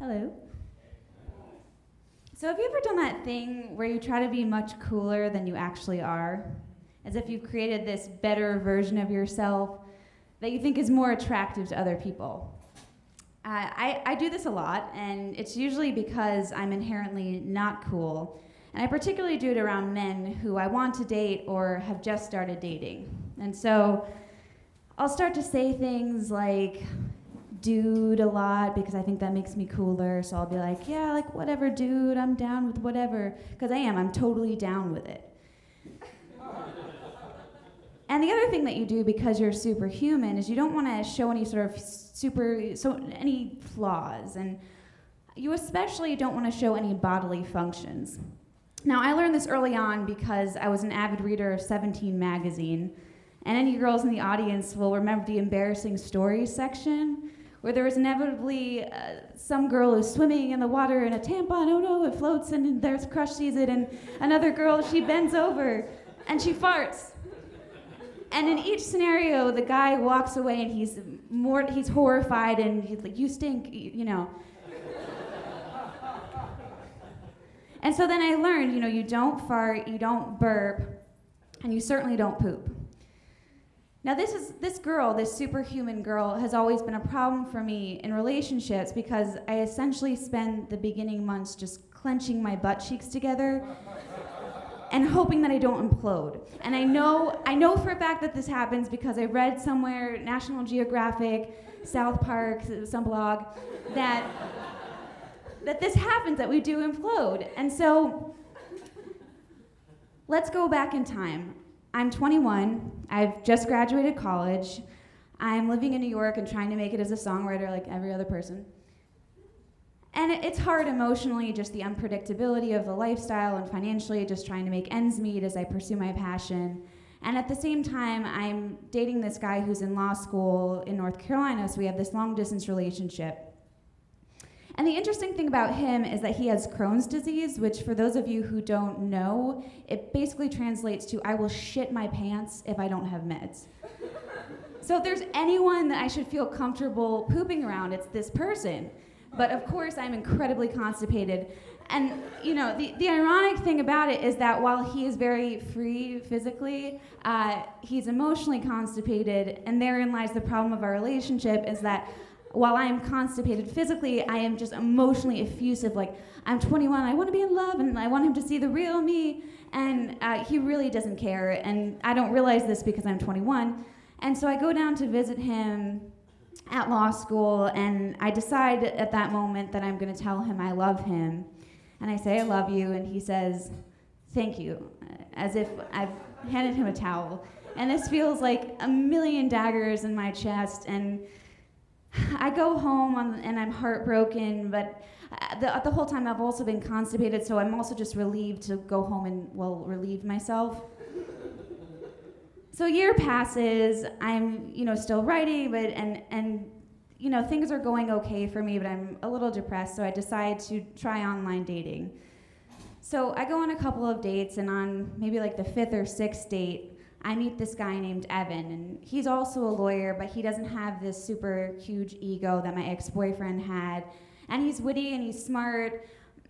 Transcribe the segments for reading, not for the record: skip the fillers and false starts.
Hello. So have you ever done that thing where you try to be much cooler than you actually are? As if you've created this better version of yourself that you think is more attractive to other people? I do this a lot, and it's usually because I'm inherently not cool. And I particularly do it around men who I want to date or have just started dating. And so I'll start to say things like dude a lot because I think that makes me cooler. So I'll be like, yeah, like whatever, dude, I'm down with whatever. Because I'm totally down with it. And the other thing that you do because you're superhuman is you don't want to show any sort of any flaws, and you especially don't want to show any bodily functions. Now, I learned this early on because I was an avid reader of 17 magazine, and any girls in the audience will remember the embarrassing stories section, where there was inevitably some girl who's swimming in the water in a tampon, oh no, it floats, and there's crush sees it, and another girl, she bends over, and she farts. And in each scenario, the guy walks away and he's horrified and he's like, you stink, you know. And so then I learned, you don't fart, you don't burp, and you certainly don't poop. Now this girl, this superhuman girl, has always been a problem for me in relationships because I essentially spend the beginning months just clenching my butt cheeks together and hoping that I don't implode. And I know for a fact that this happens because I read somewhere, National Geographic, South Park, some blog, that this happens, that we do implode. And so, let's go back in time. I'm 21, I've just graduated college, I'm living in New York and trying to make it as a songwriter like every other person. And it's hard emotionally, just the unpredictability of the lifestyle, and financially just trying to make ends meet as I pursue my passion. And at the same time, I'm dating this guy who's in law school in North Carolina, so we have this long-distance relationship. And the interesting thing about him is that he has Crohn's disease, which for those of you who don't know, it basically translates to I will shit my pants if I don't have meds. So if there's anyone that I should feel comfortable pooping around, it's this person. But of course, I'm incredibly constipated. And the ironic thing about it is that while he is very free physically, he's emotionally constipated, and therein lies the problem of our relationship, is that while I am constipated physically, I am just emotionally effusive. Like, I'm 21, I want to be in love, and I want him to see the real me, and he really doesn't care, and I don't realize this because I'm 21. And so I go down to visit him at law school, and I decide at that moment that I'm going to tell him I love him. And I say, I love you, and he says, thank you, as if I've handed him a towel. And this feels like a million daggers in my chest, and I go home and I'm heartbroken, but the whole time I've also been constipated, so I'm also just relieved to go home and, relieve myself. So a year passes, I'm, still writing, but and things are going okay for me, but I'm a little depressed, so I decide to try online dating. So I go on a couple of dates, and on maybe like the 5th or 6th date, I meet this guy named Evan, and he's also a lawyer, but he doesn't have this super huge ego that my ex-boyfriend had. And he's witty and he's smart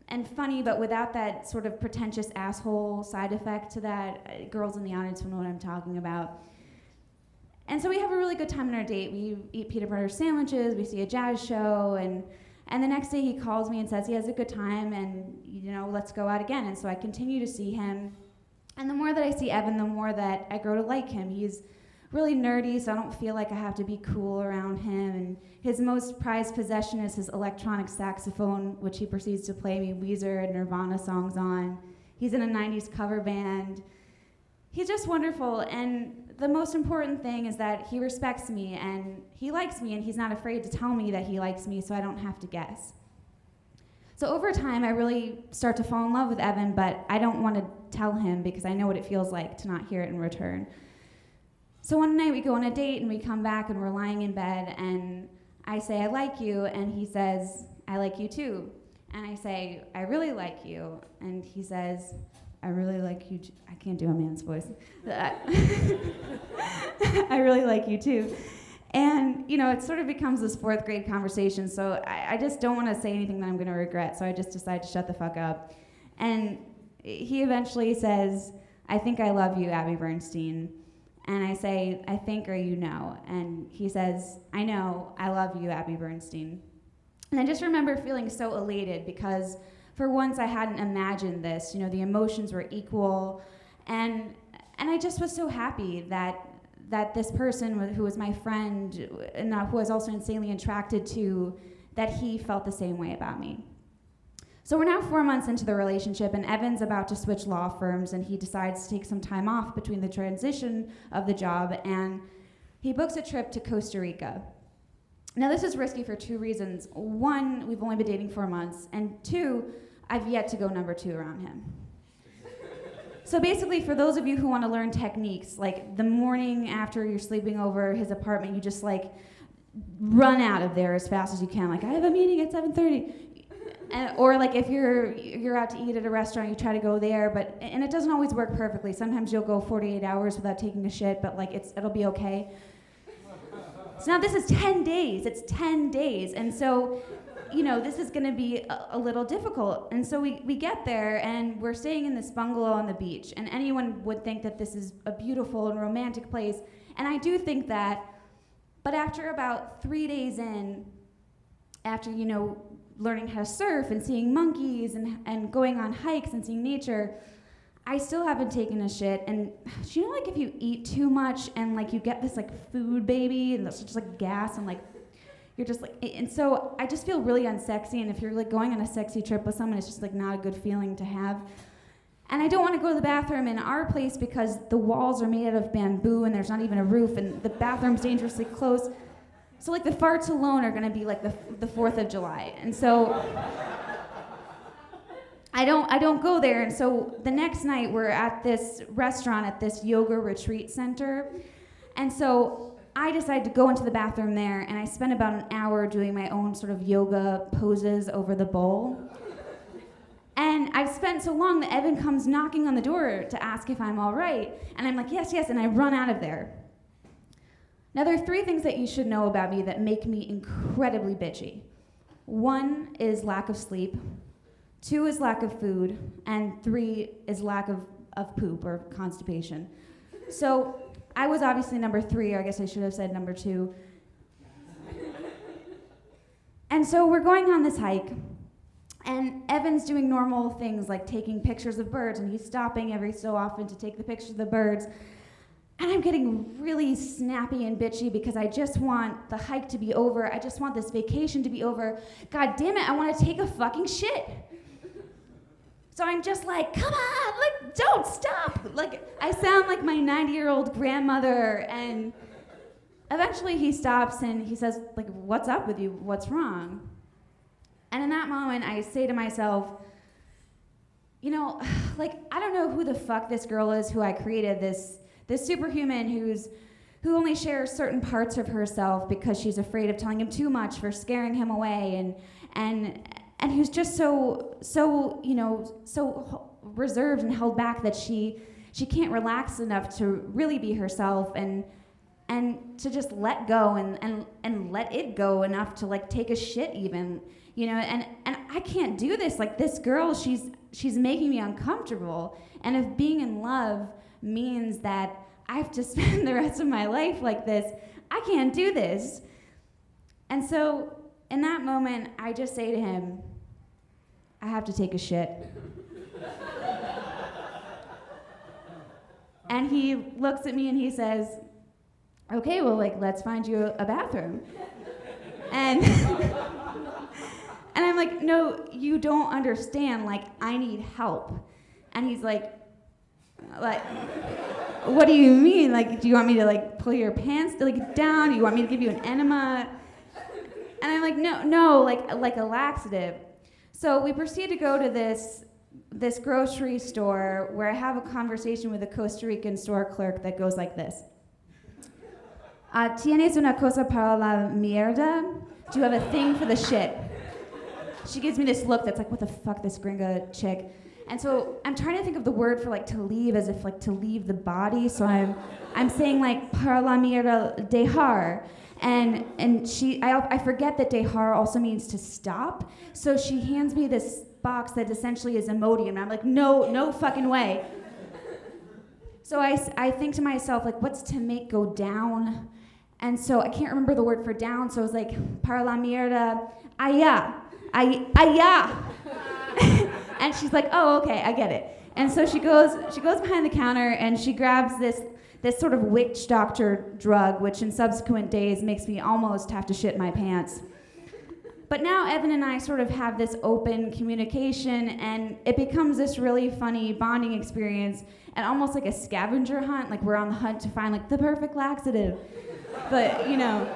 and funny, but without that sort of pretentious asshole side effect to that. Girls in the audience will know what I'm talking about. And so we have a really good time on our date. We eat peanut butter sandwiches, we see a jazz show, and the next day he calls me and says he has a good time and, let's go out again. And so I continue to see him. And the more that I see Evan, the more that I grow to like him. He's really nerdy, so I don't feel like I have to be cool around him. And his most prized possession is his electronic saxophone, which he proceeds to play me Weezer and Nirvana songs on. He's in a 90s cover band. He's just wonderful, and the most important thing is that he respects me, and he likes me, and he's not afraid to tell me that he likes me, so I don't have to guess. So over time, I really start to fall in love with Evan, but I don't want to tell him because I know what it feels like to not hear it in return. So one night we go on a date and we come back and we're lying in bed and I say, I like you, and he says, I like you too. And I say, I really like you. And he says, I really like you. I can't do a man's voice. I really like you too. And, it sort of becomes this fourth grade conversation, so I just don't want to say anything that I'm going to regret, so I just decide to shut the fuck up. And he eventually says, "I think I love you, Abby Bernstein." And I say, "I think or you know?" And he says, "I know, I love you, Abby Bernstein." And I just remember feeling so elated because for once I hadn't imagined this. The emotions were equal. And I just was so happy that this person who was my friend and who I was also insanely attracted to, that he felt the same way about me. So we're now 4 months into the relationship, and Evan's about to switch law firms, and he decides to take some time off between the transition of the job, and he books a trip to Costa Rica. Now, this is risky for two reasons. One, we've only been dating 4 months, and two, I've yet to go number 2 around him. So basically, for those of you who want to learn techniques, like the morning after you're sleeping over his apartment, you just run out of there as fast as you can. I have a meeting at 7:30. Or if you're out to eat at a restaurant, you try to go there, and it doesn't always work perfectly. Sometimes you'll go 48 hours without taking a shit, but it'll be okay. So now this is 10 days. It's 10 days, and so this is going to be a little difficult. And so we get there, and we're staying in this bungalow on the beach, and anyone would think that this is a beautiful and romantic place, and I do think that. But after about 3 days in, after learning how to surf and seeing monkeys and going on hikes and seeing nature, I still haven't taken a shit. And if you eat too much and you get this food baby and it's just gas and you're just and so I just feel really unsexy. And if you're going on a sexy trip with someone, it's just not a good feeling to have. And I don't want to go to the bathroom in our place because the walls are made out of bamboo and there's not even a roof and the bathroom's dangerously close. So the farts alone are gonna be the 4th of July. And so I don't go there. And so the next night we're at this restaurant at this yoga retreat center. And so I decide to go into the bathroom there, and I spend about an hour doing my own sort of yoga poses over the bowl. And I've spent so long that Evan comes knocking on the door to ask if I'm all right. And I'm like, yes, and I run out of there. Now, there are 3 things that you should know about me that make me incredibly bitchy. 1 is lack of sleep, 2 is lack of food, and 3 is lack of poop or constipation. So I was obviously number 3, or I guess I should have said number 2. And so we're going on this hike, and Evan's doing normal things like taking pictures of birds, and he's stopping every so often to take the pictures of the birds. And I'm getting really snappy and bitchy because I just want the hike to be over. I just want this vacation to be over. God damn it, I want to take a fucking shit. So I'm just come on, don't stop. I sound like my 90-year-old grandmother. And eventually he stops and he says, what's up with you? What's wrong? And in that moment, I say to myself, I don't know who the fuck this girl is who I created, this superhuman who only shares certain parts of herself because she's afraid of telling him too much for scaring him away, and who's just so reserved and held back that she can't relax enough to really be herself and to just let go and let it go enough to take a shit even, and I can't do this. This girl, she's making me uncomfortable, and if being in love means that I have to spend the rest of my life like this, I can't do this. And so in that moment, I just say to him, I have to take a shit. And he looks at me and he says, okay, well, let's find you a bathroom. And and I'm like, no, you don't understand, I need help. And he's like, what do you mean? Do you want me to pull your pants down? Do you want me to give you an enema? And I'm like, no, like a laxative. So we proceed to go to this grocery store where I have a conversation with a Costa Rican store clerk that goes like this. ¿Tienes una cosa para la mierda? Do you have a thing for the shit? She gives me this look that's what the fuck, this gringa chick? And so I'm trying to think of the word for like to leave as if like to leave the body. So I'm saying like para la mierda dejar. And I forget that dejar also means to stop. So she hands me this box that essentially is Imodium. And I'm like, no fucking way. So I think to myself, like, what's to make go down? And so I can't remember the word for down, so I was like, para la mierda, allá. And she's like, oh, okay, I get it. And so she goes behind the counter and she grabs this sort of witch doctor drug, which in subsequent days makes me almost have to shit my pants. But now Evan and I sort of have this open communication, and it becomes this really funny bonding experience, and almost like a scavenger hunt, like we're on the hunt to find like the perfect laxative. But, you know,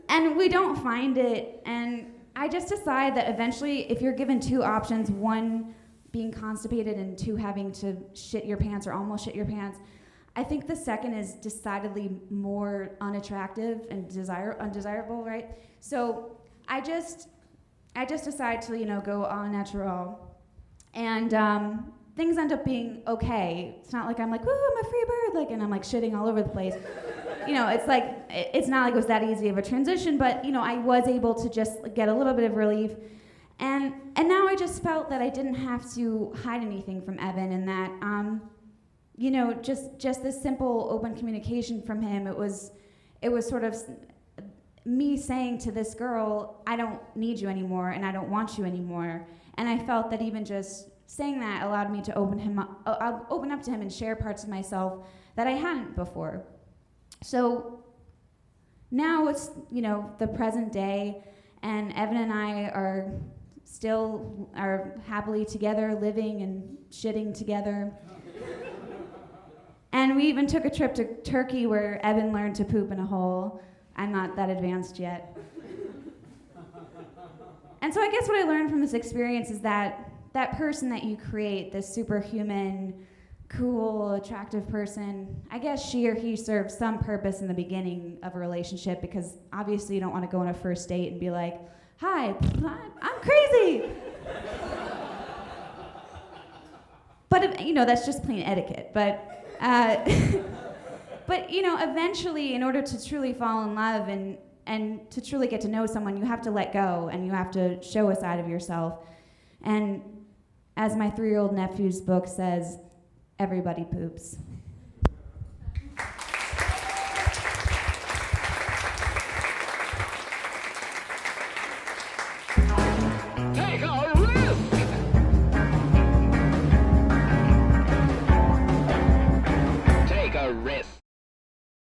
and we don't find it, and I just decide that eventually if you're given two options, one being constipated and two having to shit your pants or almost shit your pants, I think the second is decidedly more unattractive and undesirable, right? So I just decide to, you know, go au natural, and things end up being okay. It's not like I'm like, ooh, I'm a free bird, like, and I'm like shitting all over the place. You know, it's like it's not like it was that easy of a transition, but you know, I was able to just get a little bit of relief, and now I just felt that I didn't have to hide anything from Evan, and that you know, just this simple open communication from him, it was sort of me saying to this girl, I don't need you anymore and I don't want you anymore. And I felt that even just saying that allowed me to open up to him and share parts of myself that I hadn't before. So now it's, you know, the present day, and Evan and I are happily together, living and shitting together. And we even took a trip to Turkey where Evan learned to poop in a hole. I'm not that advanced yet. And so I guess what I learned from this experience is that person that you create, this superhuman, cool, attractive person, I guess she or he serves some purpose in the beginning of a relationship, because obviously you don't want to go on a first date and be like, hi, I'm crazy. But, you know, that's just plain etiquette. But you know, eventually, in order to truly fall in love and to truly get to know someone, you have to let go and you have to show a side of yourself. And as my 3-year-old nephew's book says, everybody poops.